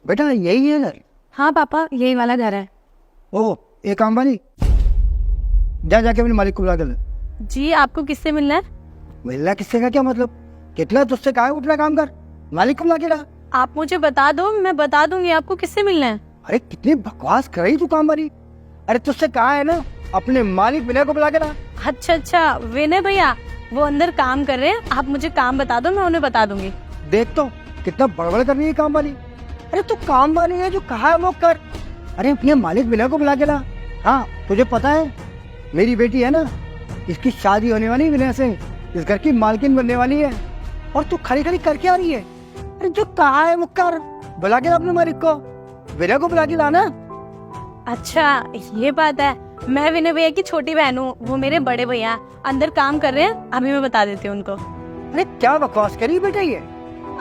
बेटा यही है घर? हाँ पापा, यही वाला घर है। ओह, एक काम वाली, जा जाके अपने मालिक को बुला कर ले। जी, आपको किससे मिलना है? मिलना किससे का क्या मतलब? कितना तुझसे कहा है अपना काम कर, मालिक को बुला के ला। आप मुझे बता दो, मैं बता दूंगी आपको किससे मिलना है। अरे कितनी बकवास कर रही तू काम वाली। अरे तुझसे कहा है ना अपने मालिक विनय को बुला के ला। अच्छा, विनय भैया वो अंदर काम कर रहे हैं, आप मुझे काम बता दो, मैं उन्हें बता दूंगी। देख तो कितना बड़बड़ कर रही है काम वाली। अरे तू काम वाली है, जो कहा है वो कर। अरे अपने मालिक विनय को बुला के ला। हाँ तुझे पता है मेरी बेटी है ना, इसकी शादी होने वाली विनय से, इस घर की मालकिन बनने वाली है, और तू खड़ी खड़ी करके आ रही है। अरे जो कहा है वो कर, बुला के ला अपने मालिक को, विनय को बुला के लाना। अच्छा ये बात है, मैं विनय भैया की छोटी बहन हूँ, वो मेरे बड़े भैया अंदर काम कर रहे हैं, अभी मैं बता देती हूँ उनको। अरे क्या बकवास करी बेटा ये।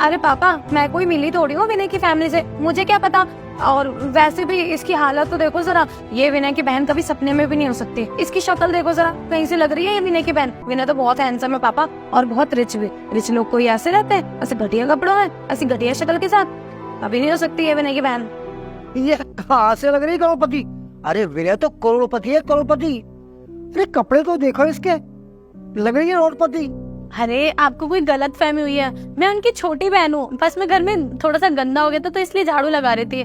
अरे पापा, मैं कोई मिली थोड़ी हूँ विनय की फैमिली से, मुझे क्या पता। और वैसे भी इसकी हालत तो देखो जरा, ये विनय की बहन कभी सपने में भी नहीं हो सकती। इसकी शक्ल देखो जरा, कहीं से लग रही है ये विनय की बहन। विनय तो बहुत हैंडसम है पापा, और बहुत रिच भी। रिच लोग कोई ऐसे रहते हैं, ऐसे घटिया कपड़ों में, ऐसी घटिया शक्ल के साथ? कभी नहीं हो सकती है विनय की बहन। ये कहाँ से लग रही करोड़पति? अरे विनय तो करोड़पति है, करोड़पति। अरे कपड़े तो देखो इसके, लग रही है करोड़पति। अरे आपको कोई गलत फहमी हुई है, मैं उनकी छोटी बहन हूँ। बस मैं घर में थोड़ा सा गंदा हो गया था तो इसलिए झाड़ू लगा रही थी।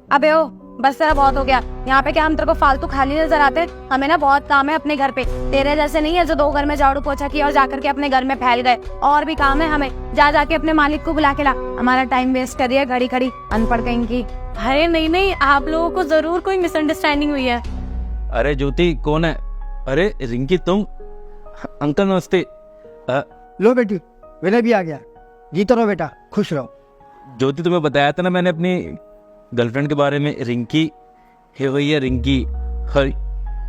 अबे ओ, बस तेरा बहुत हो गया। यहाँ पे क्या हम तेरे को फालतू खाली नजर आते? हमें ना बहुत काम है अपने घर पे, तेरे जैसे नहीं है जो 2 घर में झाड़ू पोछा किया और जाकर के अपने घर में फैल गए। और भी काम है हमें, जा जाके अपने मालिक को बुला के ला। हमारा टाइम वेस्ट कर दिया घड़ी खड़ी, अनपढ़ कहीं की। अरे नहीं, आप लोगों को जरूर कोई मिसअंडरस्टैंडिंग हुई है। अरे ज्योति कौन है? अरे रिंकी तुम? अंकल नमस्ते। लो बेटी, विनय भी आ गया। जीतो रहो बेटा, खुश रहो। ज्योति तुम्हें बताया था ना मैंने अपनी गर्लफ्रेंड के बारे में, रिंकी है, वही है रिंकी, और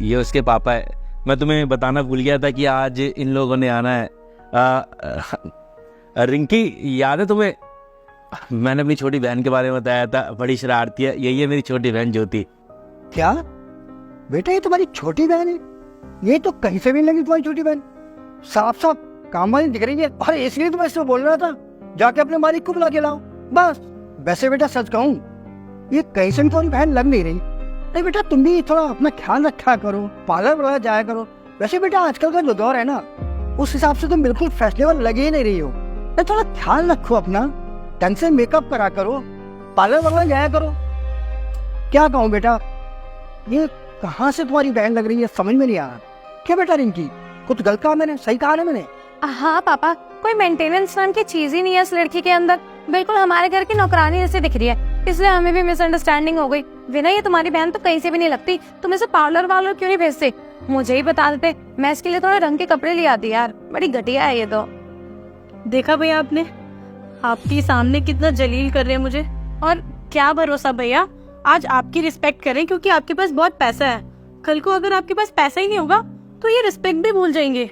ये उसके पापा है। मैं तुम्हें बताना भूल गया था कि आज इन लोगों ने आना है। रिंकी याद है तुम्हें? मैंने अपनी छोटी बहन के बारे में बताया था, बड़ी शरारती है। यही है मेरी छोटी बहन ज्योति। क्या बेटा ये तुम्हारी छोटी बहन है? ये तो कहीं से भी नहीं लगी तुम्हारी छोटी बहन, साफ साफ काम वाली दिख रही है। और इसलिए तो मैं इससे बोल रहा था जाके अपने मालिक को बुला के लाओ बस। वैसे बेटा सच कहूँ, ये कहीं से भी तुम्हारी बहन लग नहीं रही। नहीं बेटा तुम भी थोड़ा अपना ख्याल रखा करो, पार्लर वगैरह जाया करो। वैसे बेटा आजकल का जो दौर है ना, उस हिसाब से तुम बिल्कुल फैशनेबल लगे ही नहीं रही हो। नहीं थोड़ा ख्याल रखो अपना, ढंग से मेकअप करा करो, पार्लर वगैरह जाया करो। क्या कहूँ बेटा, ये कहाँ से तुम्हारी बहन लग रही है समझ में नहीं आ रहा। क्या बेटा रिंकी, कुछ गलत कहा मैंने, सही कहा ना मैंने? हाँ पापा, कोई मेंटेनेंस नाम की चीज ही नहीं है इस लड़की के अंदर, बिल्कुल हमारे घर की नौकरानी जैसे दिख रही है, इसलिए हमें भी मिसअंडरस्टैंडिंग हो गई। विनय ये तुम्हारी बहन तो कहीं से भी नहीं लगती, तुम इसे पार्लर वार्लर क्यों नहीं भेजते? मुझे ही बता देते, मैं इसके लिए थोड़े रंग के कपड़े ले आती यार। बड़ी घटिया है ये तो। देखा भैया आपने, आपके सामने कितना जलील कर रहे हैं मुझे। और क्या भरोसा भैया, आज आपकी रिस्पेक्ट करें क्योंकि आपके पास बहुत पैसा है। कल को अगर आपके पास पैसा ही नहीं होगा तो ये रिस्पेक्ट भी भूल जाएंगे।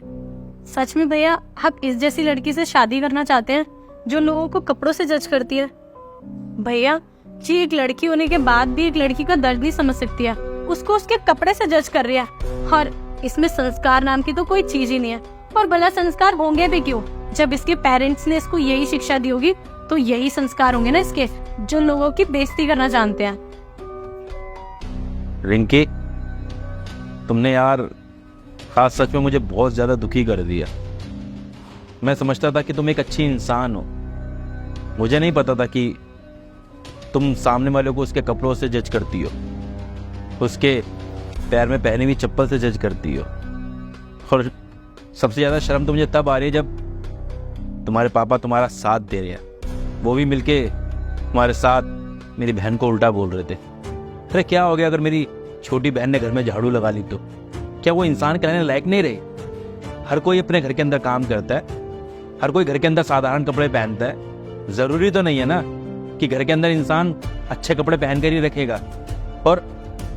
सच में भैया, आप इस जैसी लड़की से शादी करना चाहते हैं जो लोगों को कपड़ों से जज करती है? भैया जी, एक लड़की होने के बाद भी एक लड़की का दर्द नहीं समझ सकती है, उसको उसके कपड़े से जज कर रही है। और इसमें संस्कार नाम की तो कोई चीज ही नहीं है। और भला संस्कार होंगे भी क्यों, जब इसके पेरेंट्स ने इसको यही शिक्षा दी होगी तो यही संस्कार होंगे ना इसके, जो लोगों की बेइज्जती करना जानते हैं। रिंकी तुमने यार खास सच में मुझे बहुत ज़्यादा दुखी कर दिया। मैं समझता था कि तुम एक अच्छी इंसान हो, मुझे नहीं पता था कि तुम सामने वाले को उसके कपड़ों से जज करती हो, उसके पैर में पहनी हुई चप्पल से जज करती हो। और सबसे ज़्यादा शर्म तो मुझे तब आ रही है जब तुम्हारे पापा तुम्हारा साथ दे रहे हैं, वो भी मिलके तुम्हारे साथ मेरी बहन को उल्टा बोल रहे थे। अरे क्या हो गया अगर मेरी छोटी बहन ने घर में झाड़ू लगा ली तो? क्या वो इंसान कहने लायक नहीं रहे? हर कोई अपने घर के अंदर काम करता है, हर कोई घर के अंदर साधारण कपड़े पहनता है। जरूरी तो नहीं है ना कि घर के अंदर इंसान अच्छे कपड़े पहन कर ही रखेगा। और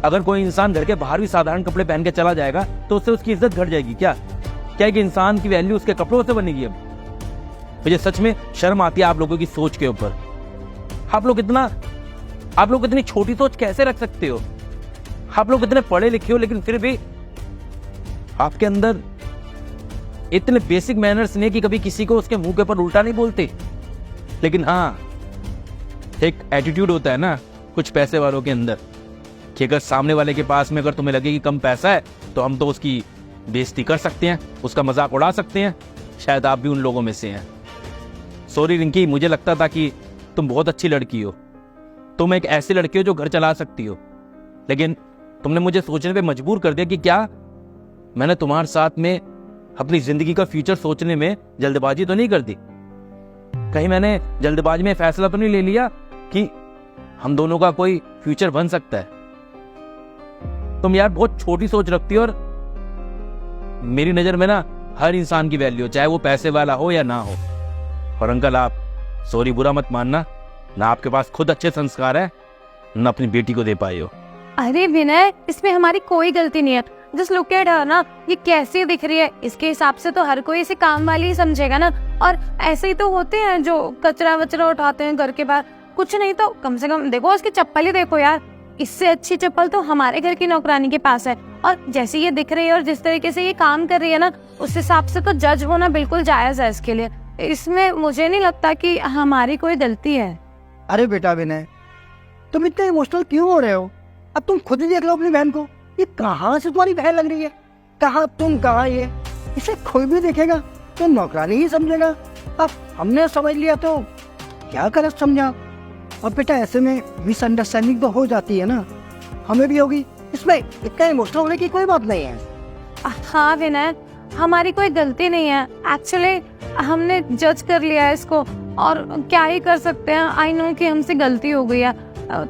अगर कोई इंसान घर के बाहर भी साधारण कपड़े पहन के चला जाएगा तो उससे उसकी इज्जत घट जाएगी क्या? क्या कि इंसान की वैल्यू उसके कपड़ों से बनेगी? अब मुझे सच में शर्म आती है आप लोगों की सोच के ऊपर। आप लोग इतनी छोटी सोच कैसे रख सकते हो? आप लोग इतने पढ़े लिखे हो लेकिन फिर भी आपके अंदर इतने बेसिक मैनर्स नहीं कि कभी किसी को उसके मुंह के ऊपर उल्टा नहीं बोलते। लेकिन हाँ, एक एटीट्यूड होता है ना कुछ पैसे वालों के अंदर कि अगर सामने वाले के पास में अगर तुम्हें लगे कि कम पैसा है तो हम तो उसकी बेइज्जती कर सकते हैं, उसका मजाक उड़ा सकते हैं। शायद आप भी उन लोगों में से हैं। सॉरी रिंकी, मुझे लगता था कि तुम बहुत अच्छी लड़की हो, तुम एक ऐसी लड़की हो जो घर चला सकती हो, लेकिन तुमने मुझे सोचने पे मजबूर कर दिया कि क्या मैंने तुम्हारे साथ में अपनी जिंदगी का फ्यूचर सोचने में जल्दबाजी तो नहीं कर दी? कहीं मैंने जल्दबाजी में फैसला तो नहीं ले लिया कि हम दोनों का कोई फ्यूचर बन सकता है? तुम यार बहुत छोटी सोच रखती हो, और मेरी नजर में ना हर इंसान की वैल्यू, चाहे वो पैसे वाला हो या ना हो। और अंकल आप सॉरी बुरा मत मानना, ना आपके पास खुद अच्छे संस्कार है ना अपनी बेटी को दे पाए हो। अरे विनय, इसमें हमारी कोई गलती नहीं है। जस्ट लुक एट हर ना, ये कैसी दिख रही है, इसके हिसाब से तो हर कोई इसे काम वाली ही समझेगा ना। और ऐसे ही तो होते हैं जो कचरा वचरा उठाते हैं घर के बाहर, कुछ नहीं तो कम से कम देखो उसकी चप्पल ही देखो यार, इससे अच्छी चप्पल तो हमारे घर की नौकरानी के पास है। और जैसे ये दिख रही है और जिस तरीके से ये काम कर रही है ना, उस हिसाब से तो जज होना बिल्कुल जायज है इसके लिए। इसमें मुझे नहीं लगता कि हमारी कोई गलती है। अरे बेटा विनय, तुम इतने इमोशनल क्यों हो रहे हो? अब तुम खुद ही देख लो अपनी बहन को, ये कहाँ से तुम्हारी बहन लग रही है, कहाँ तुम कहाँ ये। इसे कोई भी देखेगा तो नौकरानी ही समझेगा। अब हमने समझ लिया तो क्या गलत समझा। और बेटा ऐसे में मिसअंडरस्टैंडिंग तो हो जाती है ना, हमें भी होगी, इसमें इतना इमोशनल होने की कोई बात नहीं है। हाँ विनय, हमारी कोई गलती नहीं है। एक्चुअली हमने जज कर लिया है इसको, और क्या ही कर सकते हैं। आई नो कि हमसे गलती हो गई है,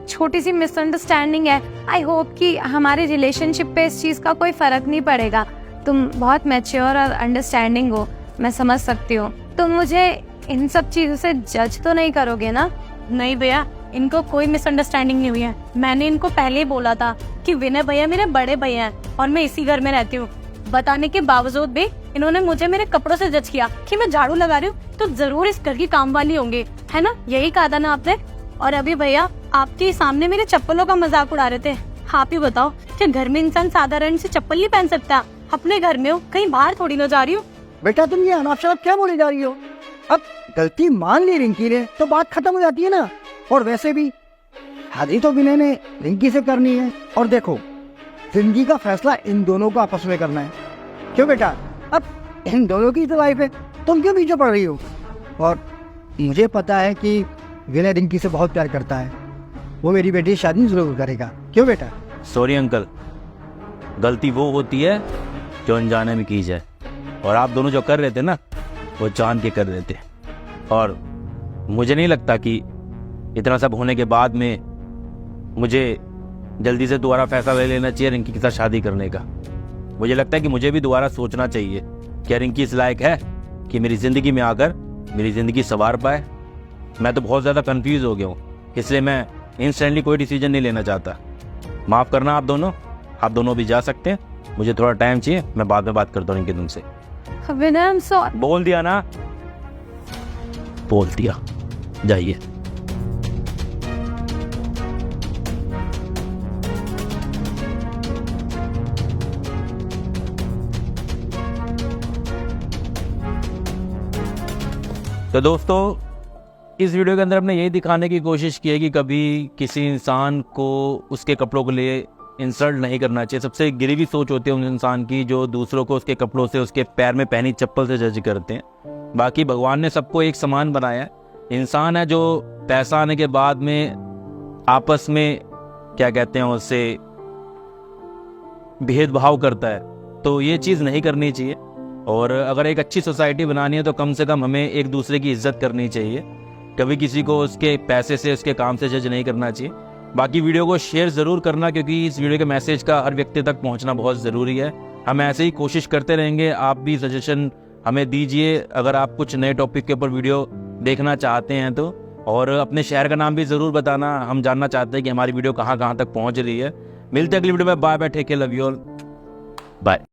छोटी सी मिसअंडरस्टैंडिंग है। आई होप कि हमारे रिलेशनशिप पे इस चीज का कोई फर्क नहीं पड़ेगा। तुम बहुत मैच्योर और अंडरस्टैंडिंग हो, मैं समझ सकती हूँ। तुम मुझे इन सब चीजों से जज तो नहीं करोगे ना? नहीं भैया, इनको कोई मिसअंडरस्टैंडिंग नहीं हुई है। मैंने इनको पहले ही बोला था कि विनय भैया मेरे बड़े भैया हैं और मैं इसी घर में रहती हूँ। बताने के बावजूद भी इन्होंने मुझे मेरे कपड़ों से जज किया कि मैं झाड़ू लगा रही हूँ तो जरूर इस घर की काम वाली होंगे, है ना? यही कहा था ना आपने। और अभी भैया आपके सामने मेरे चप्पलों का मजाक उड़ा रहे थे। आप ही बताओ, क्या घर में इंसान साधारण से चप्पल नहीं पहन सकता? अपने घर में हो, कहीं बाहर थोड़ी ना जा रही हूँ। बेटा तुम ये अनाप शनाप क्या बोली जा रही हो? अब गलती मान ली रिंकी ने तो बात खत्म हो जाती है ना। और वैसे भी शादी तो विनय ने रिंकी से करनी है, और देखो जिंदगी का फैसला इन दोनों को आपस में करना है। क्यों बेटा, अब इन दोनों की तो लाइफ है, तुम क्यों पीछे पड़ रही हो? और मुझे पता है कि विनय रिंकी से बहुत प्यार करता है, वो मेरी बेटी की शादी जरूर करेगा। क्यों बेटा? सॉरी अंकल, गलती वो होती है जो अनजाने में की जाए, और आप दोनों जो कर रहे थे ना वो जान के कर रहे थे। और मुझे नहीं लगता कि इतना सब होने के बाद में मुझे जल्दी से दोबारा फैसला ले लेना चाहिए रिंकी के साथ शादी करने का। मुझे लगता है कि मुझे भी दोबारा सोचना चाहिए क्या रिंकी इस लायक है कि मेरी ज़िंदगी में आकर मेरी ज़िंदगी संवार पाए। मैं तो बहुत ज़्यादा कंफ्यूज हो गया हूँ, इसलिए मैं इंस्टेंटली कोई डिसीजन नहीं लेना चाहता। माफ़ करना आप दोनों भी जा सकते हैं, मुझे थोड़ा टाइम चाहिए, मैं बाद में बात करता हूँ रिंकी तुमसे। विनय आई एम सॉरी। बोल दिया ना, बोल दिया, जाइए। तो दोस्तों इस वीडियो के अंदर हमने यही दिखाने की कोशिश की है कि कभी किसी इंसान को उसके कपड़ों के लिए इंसल्ट नहीं करना चाहिए। सबसे गिरी सोच होती है उन इंसान की जो दूसरों को उसके कपड़ों से, उसके पैर में पहनी चप्पल से जज करते हैं। बाकी भगवान ने सबको एक समान बनाया है। इंसान है जो पैसा आने के बाद में आपस में क्या कहते हैं उससे भेदभाव करता है, तो ये चीज़ नहीं करनी चाहिए। और अगर एक अच्छी सोसाइटी बनानी है तो कम से कम हमें एक दूसरे की इज्जत करनी चाहिए, कभी किसी को उसके पैसे से, उसके काम से जज नहीं करना चाहिए। बाकी वीडियो को शेयर ज़रूर करना, क्योंकि इस वीडियो के मैसेज का हर व्यक्ति तक पहुंचना बहुत ज़रूरी है। हम ऐसे ही कोशिश करते रहेंगे, आप भी सजेशन हमें दीजिए अगर आप कुछ नए टॉपिक के ऊपर वीडियो देखना चाहते हैं तो। और अपने शहर का नाम भी ज़रूर बताना, हम जानना चाहते हैं कि हमारी वीडियो कहाँ कहाँ तक पहुँच रही है। मिलते हैं अगली वीडियो में। Bye bye, take care, love you all, bye.